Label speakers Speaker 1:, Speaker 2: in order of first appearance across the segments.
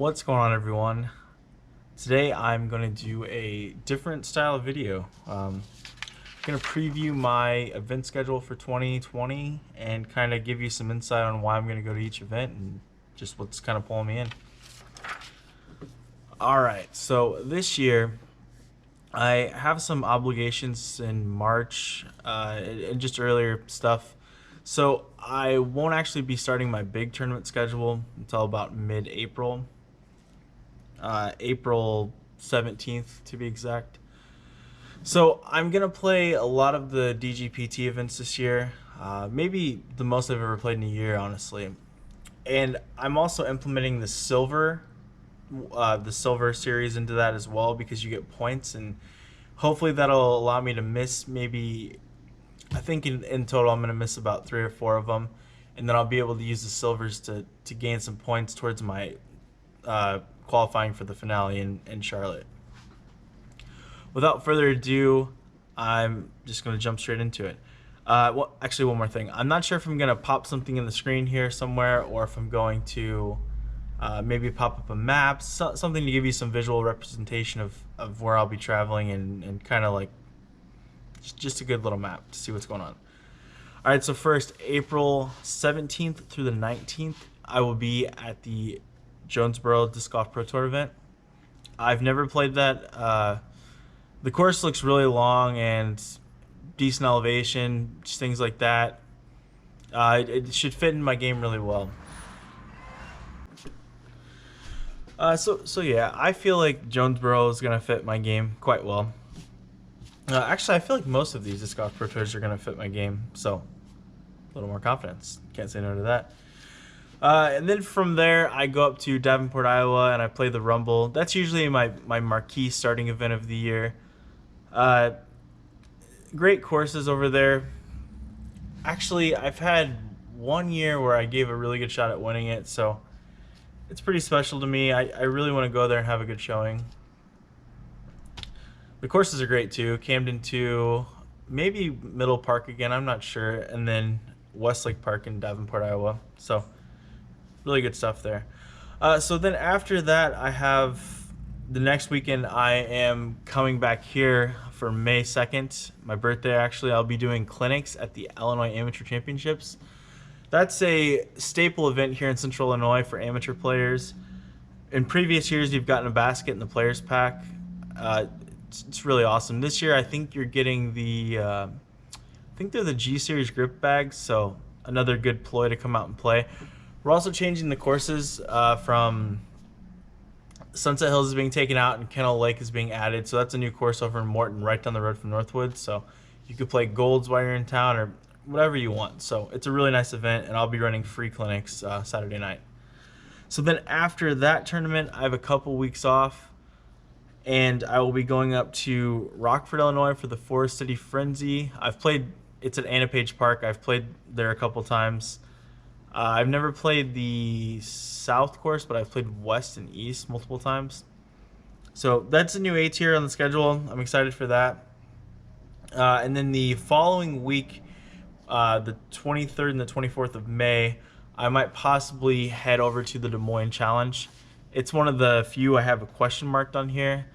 Speaker 1: What's going on, everyone? Today I'm going to do a different style of video. I'm going to preview my event schedule for 2020 and kind of give you some insight on why I'm going to go to each event and just what's kind of pulling me in. Alright, so this year I have some obligations in March and just earlier stuff. So I won't actually be starting my big tournament schedule until about mid-April. April 17th to be exact. So I'm going to play a lot of the DGPT events this year. Maybe the most I've ever played in a year, honestly. And I'm also implementing the silver series into that as well, because you get points, and hopefully that'll allow me to miss maybe, I think in total I'm going to miss about 3 or 4 of them, and then I'll be able to use the silvers to gain some points towards my qualifying for the finale in Charlotte. Without further ado, I'm just going to jump straight into it. Well, actually, one more thing. I'm not sure if I'm going to pop something in the screen here somewhere, or if I'm going to maybe pop up a map, something to give you some visual representation of where I'll be traveling, and kind of like just a good little map to see what's going on. All right, so first, April 17th through the 19th, I will be at the Jonesboro Disc Golf Pro Tour event. I've never played that. The course looks really long and decent elevation, just things like that. It should fit in my game really well. So yeah, I feel like Jonesboro is gonna fit my game quite well. Actually, I feel like most of these Disc Golf Pro Tours are gonna fit my game, so a little more confidence. Can't say no to that. And then from there, I go up to Davenport, Iowa, and I play the Rumble. That's usually my marquee starting event of the year. Great courses over there. Actually, I've had one year where I gave a really good shot at winning it, so it's pretty special to me. I really want to go there and have a good showing. The courses are great too. Camden 2, maybe Middle Park again, I'm not sure, and then Westlake Park in Davenport, Iowa. So really good stuff there. So then after that, I have the next weekend. I am coming back here for May 2nd, my birthday actually. I'll be doing clinics at the Illinois Amateur Championships. That's a staple event here in Central Illinois for amateur players. In previous years, you've gotten a basket in the players pack. It's really awesome. This year, I think you're getting I think they're the G Series grip bags, so another good ploy to come out and play. We're also changing the courses from Sunset Hills is being taken out and Kennel Lake is being added. So that's a new course over in Morton, right down the road from Northwood. So you could play Golds while you're in town or whatever you want. So it's a really nice event, and I'll be running free clinics Saturday night. So then after that tournament, I have a couple weeks off, and I will be going up to Rockford, Illinois for the Forest City Frenzy. It's at Anna Page Park. I've played there a couple times. I've never played the South course, but I've played West and East multiple times. So that's a new A tier on the schedule. I'm excited for that. And then the following week, the 23rd and the 24th of May, I might possibly head over to the Des Moines Challenge. It's one of the few I have a question mark on here.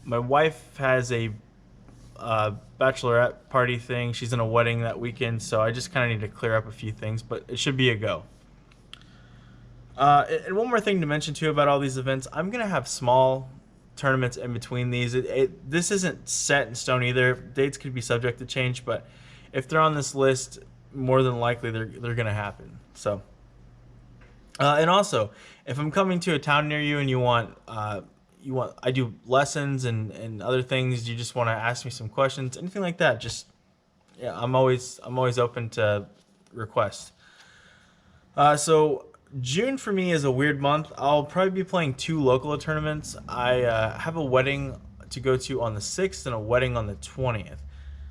Speaker 1: My wife has a bachelorette party thing. She's in a wedding that weekend, so I just kind of need to clear up a few things, but it should be a go. And one more thing to mention too about all these events, I'm gonna have small tournaments in between these. This isn't set in stone either. Dates could be subject to change, but if they're on this list, more than likely they're gonna happen. So and also, if I'm coming to a town near you and you want I do lessons and other things, you just want to ask me some questions, anything like that, just yeah, I'm always open to requests. So June for me is a weird month. I'll probably be playing 2 local tournaments. I have a wedding to go to on the 6th and a wedding on the 20th.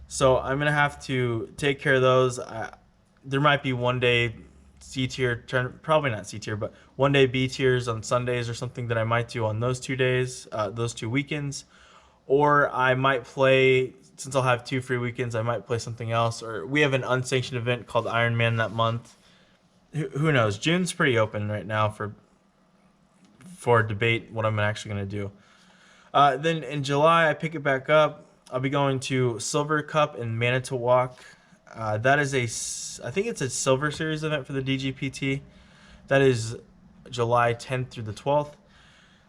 Speaker 1: So I'm gonna have to take care of those. There might be one day C tier, probably not C tier, but one day B tiers on Sundays or something that I might do on those 2 days, those 2 weekends. Or I might play, since I'll have 2 free weekends, I might play something else. Or we have an unsanctioned event called Ironman that month. Who knows? June's pretty open right now for for debate what I'm actually going to do. Then in July, I pick it back up. I'll be going to Silver Cup in Manitowoc. That is I think it's a Silver Series event for the DGPT. That is July 10th through the 12th.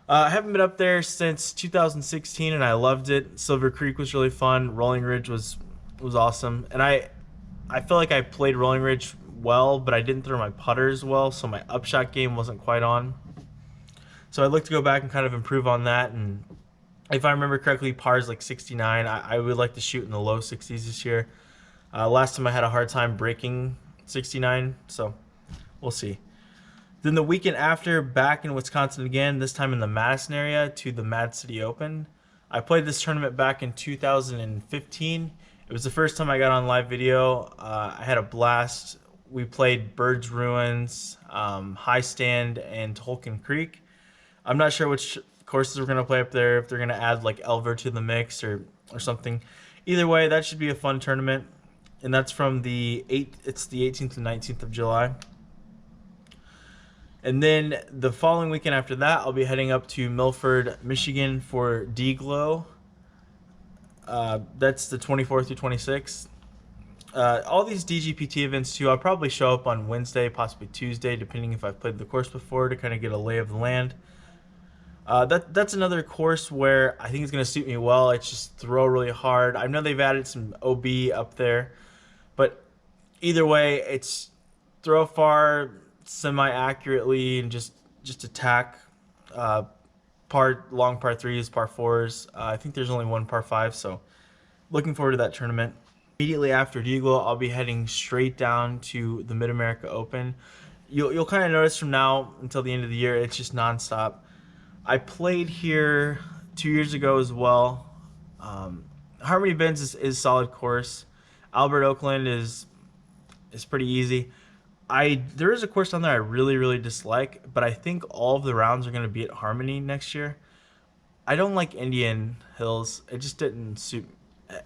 Speaker 1: I haven't been up there since 2016, and I loved it. Silver Creek was really fun. Rolling Ridge was awesome, and I feel like I played Rolling Ridge well, but I didn't throw my putters well, so my upshot game wasn't quite on. So I'd like to go back and kind of improve on that, and if I remember correctly, par is like 69. I would like to shoot in the low 60s this year. Last time I had a hard time breaking 69, so we'll see. Then the weekend after, back in Wisconsin again, this time in the Madison area to the Mad City Open. I played this tournament back in 2015. It was the first time I got on live video. I had a blast. We played Bird's Ruins, High Stand, and Tolkien Creek. I'm not sure which courses we're going to play up there, if they're going to add like Elver to the mix or something. Either way, that should be a fun tournament. And that's from it's the 18th and 19th of July. And then the following weekend after that, I'll be heading up to Milford, Michigan for D-Glow. That's the 24th through 26th. All these DGPT events too, I'll probably show up on Wednesday, possibly Tuesday, depending if I've played the course before, to kind of get a lay of the land. That's another course where I think it's going to suit me well. It's just throw really hard. I know they've added some OB up there, but either way, it's throw far, semi-accurately, and just attack. Long par threes, par fours. I think there's only one par five, so looking forward to that tournament. Immediately after D-Glow, I'll be heading straight down to the Mid-America Open. You'll kind of notice from now until the end of the year, it's just nonstop. I played here 2 years ago as well. Harmony Bends is solid course. Albert Oakland is pretty easy. There is a course down there I really dislike, but I think all of the rounds are going to be at Harmony next year. I don't like Indian Hills. It just didn't suit.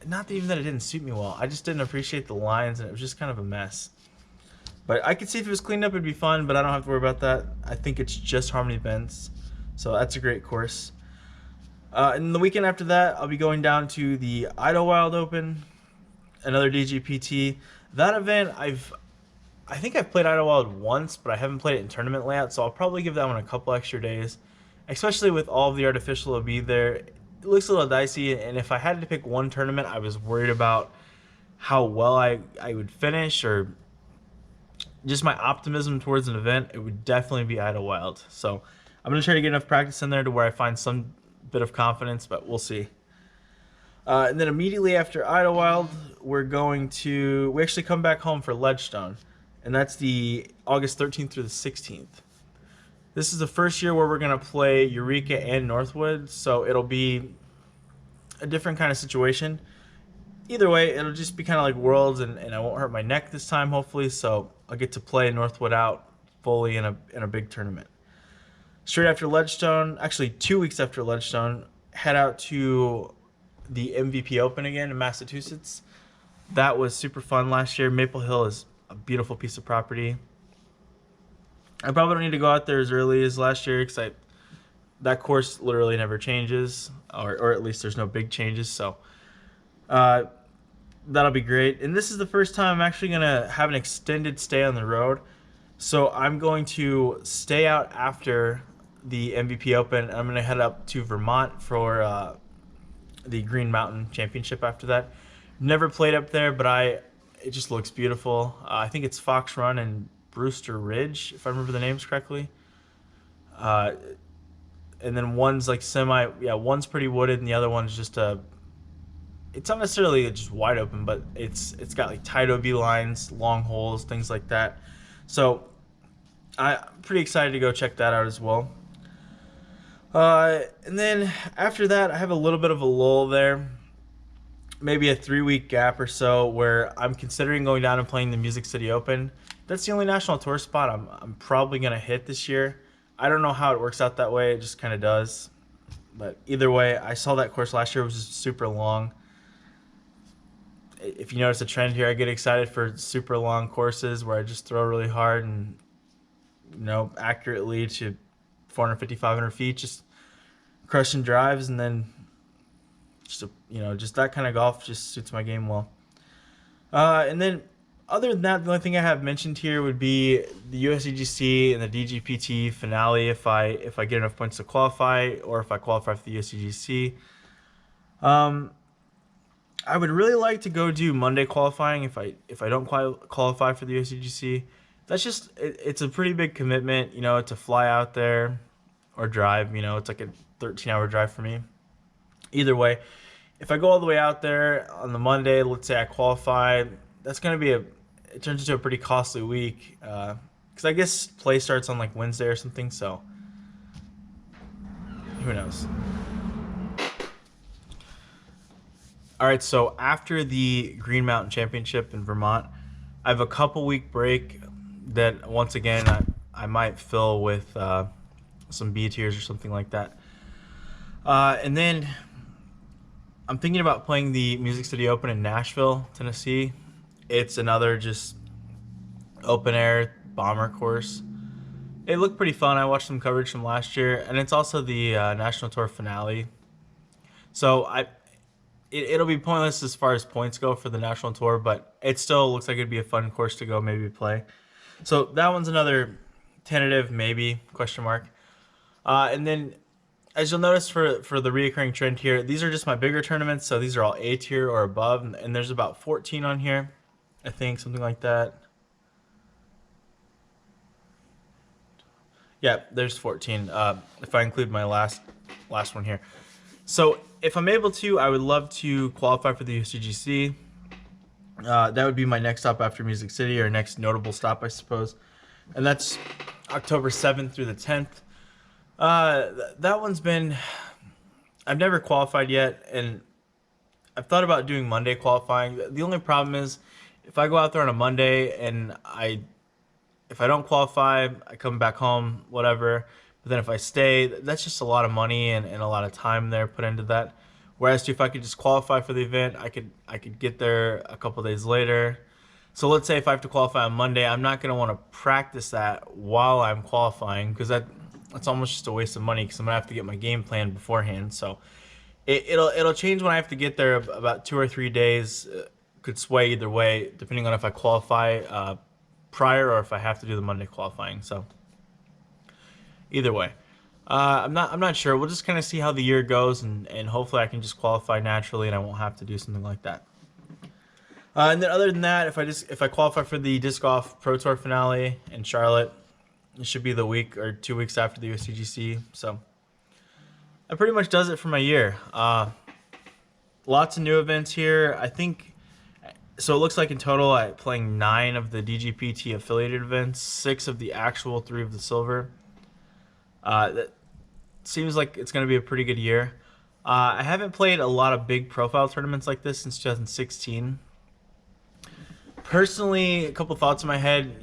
Speaker 1: Not even that it didn't suit me well. I just didn't appreciate the lines, and it was just kind of a mess. But I could see if it was cleaned up, it'd be fun, but I don't have to worry about that. I think it's just Harmony Bends. So that's a great course. And the weekend after that, I'll be going down to the Idlewild Open, another DGPT. That event, I think I've played Idlewild once, but I haven't played it in tournament layout, so I'll probably give that one a couple extra days, especially with all of the artificial OB there. It looks a little dicey, and if I had to pick one tournament, I was worried about how well I would finish, or just my optimism towards an event. It would definitely be Idlewild. So I'm going to try to get enough practice in there to where I find some bit of confidence, but we'll see. And then immediately after Idlewild, we actually come back home for Ledgestone, and that's the August 13th through the 16th. This is the first year where we're going to play Eureka and Northwood, so it'll be a different kind of situation. Either way, it'll just be kind of like Worlds, and I won't hurt my neck this time, hopefully, so I'll get to play Northwood out fully in a big tournament. Straight after Ledgestone, actually 2 weeks after Ledgestone, head out to the MVP Open again in Massachusetts. That was super fun last year. Maple Hill is a beautiful piece of property. I probably don't need to go out there as early as last year because that course literally never changes, or at least there's no big changes. So that'll be great. And this is the first time I'm actually going to have an extended stay on the road. So I'm going to stay out after the MVP Open. I'm going to head up to Vermont for the Green Mountain Championship after that. Never played up there, but it just looks beautiful. I think it's Fox Run and Brewster Ridge, if I remember the names correctly. And then one's like one's pretty wooded, and the other one's just it's not necessarily just wide open, but it's got like tight OB lines, long holes, things like that. So I'm pretty excited to go check that out as well. And then after that, I have a little bit of a lull there, maybe a 3-week gap or so, where I'm considering going down and playing the Music City Open. That's the only national tour spot I'm probably going to hit this year. I don't know how it works out that way. It just kind of does. But either way, I saw that course last year. It was just super long. If you notice a trend here, I get excited for super long courses where I just throw really hard and accurately to 450, 500 feet, just crushing drives, and then just that kind of golf just suits my game well. And then other than that, the only thing I have mentioned here would be the USDGC and the DGPT finale if I get enough points to qualify, or if I qualify for the USDGC. I would really like to go do Monday qualifying if I don't qualify for the USDGC. That's just it's a pretty big commitment, to fly out there or drive. It's like a 13-hour drive for me. Either way, if I go all the way out there on the Monday, let's say I qualify, that's going to be it turns into a pretty costly week, because I guess play starts on like Wednesday or something, so who knows. All right, so after the Green Mountain Championship in Vermont, I have a couple-week break that, once again, I might fill with some B tiers or something like that. And then I'm thinking about playing the Music City Open in Nashville, Tennessee. It's another just open-air bomber course. It looked pretty fun. I watched some coverage from last year, and it's also the National Tour finale. So it'll be pointless as far as points go for the National Tour, but it still looks like it'd be a fun course to go maybe play. So that one's another tentative maybe, question mark. And then, as you'll notice for the reoccurring trend here, these are just my bigger tournaments, so these are all A tier or above, and there's about 14 on here, I think, something like that. Yeah, there's 14, if I include my last one here. So if I'm able to, I would love to qualify for the USDGC. That would be my next stop after Music City, or next notable stop, I suppose. And that's October 7th through the 10th. That one's been... I've never qualified yet, and I've thought about doing Monday qualifying. The only problem is, if I go out there on a Monday and if I don't qualify, I come back home, whatever. But then if I stay, that's just a lot of money and a lot of time there put into that. Whereas if I could just qualify for the event, I could get there a couple days later. So let's say if I have to qualify on Monday, I'm not going to want to practice that while I'm qualifying, because that's almost just a waste of money, because I'm going to have to get my game plan beforehand. So it'll change when I have to get there about 2 or 3 days. Could sway either way, depending on if I qualify prior or if I have to do the Monday qualifying. So either way, I'm not sure. We'll just kind of see how the year goes, and hopefully I can just qualify naturally and I won't have to do something like that. And then other than that, if I qualify for the Disc Golf Pro Tour finale in Charlotte, it should be the week or 2 weeks after the USDGC. So that pretty much does it for my year. Lots of new events here, I think. So it looks like in total I'm playing 9 of the DGPT affiliated events, 6 of the actual, 3 of the silver. That seems like it's going to be a pretty good year. I haven't played a lot of big profile tournaments like this since 2016. Personally, a couple thoughts in my head.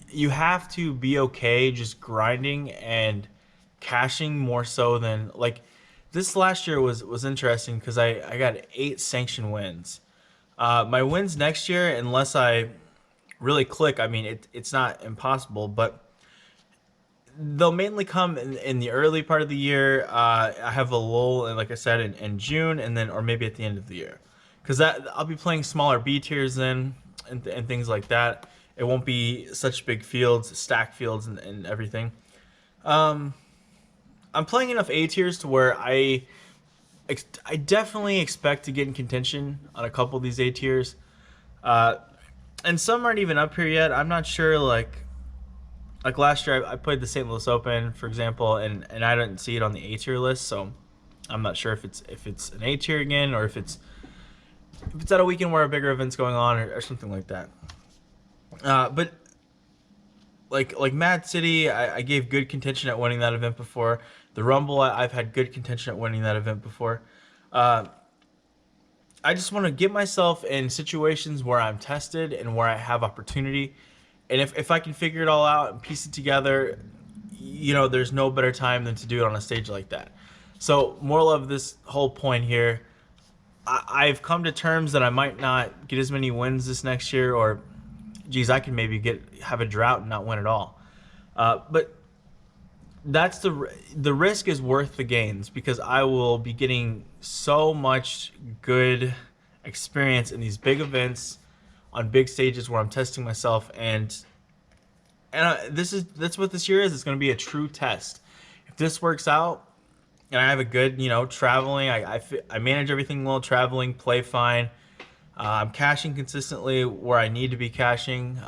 Speaker 1: You have to be okay just grinding and cashing more so than, like, this last year was interesting because I got 8 sanction wins. My wins next year, unless I really click, I mean, it's not impossible, but they'll mainly come in the early part of the year. I have a lull, and like I said, in June, and then, or maybe at the end of the year, because I'll be playing smaller B tiers then, and things like that. It won't be such big fields, stack fields, and everything. I'm playing enough A tiers to where I definitely expect to get in contention on a couple of these A tiers, and some aren't even up here yet. I'm not sure, like last year I played the St. Louis Open, for example, and I didn't see it on the A tier list, so I'm not sure if it's an A tier again, or if it's at a weekend where a bigger event's going on, or something like that. But like Mad City, I gave good contention at winning that event before. The Rumble, I've had good contention at winning that event before. I just want to get myself in situations where I'm tested and where I have opportunity. And if I can figure it all out and piece it together, there's no better time than to do it on a stage like that. So moral of this whole point here, I've come to terms that I might not get as many wins this next year, or geez, I can maybe have a drought and not win at all. But that's the risk is worth the gains, because I will be getting so much good experience in these big events on big stages where I'm testing myself, and that's what this year is. It's going to be a true test. If this works out and I have a good, traveling, I manage everything well, traveling, play fine. I'm cashing consistently where I need to be cashing.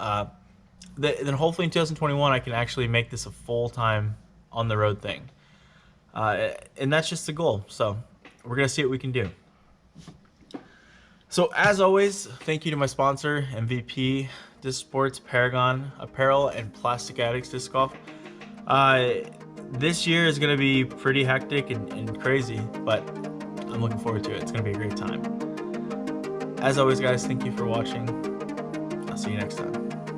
Speaker 1: Then hopefully in 2021 I can actually make this a full-time on the road thing. And that's just the goal. So we're going to see what we can do. So as always, thank you to my sponsor, MVP Disc Sports, Paragon Apparel, and Plastic Addicts Disc Golf. This year is going to be pretty hectic and crazy, but I'm looking forward to it. It's going to be a great time. As always, guys, thank you for watching. I'll see you next time.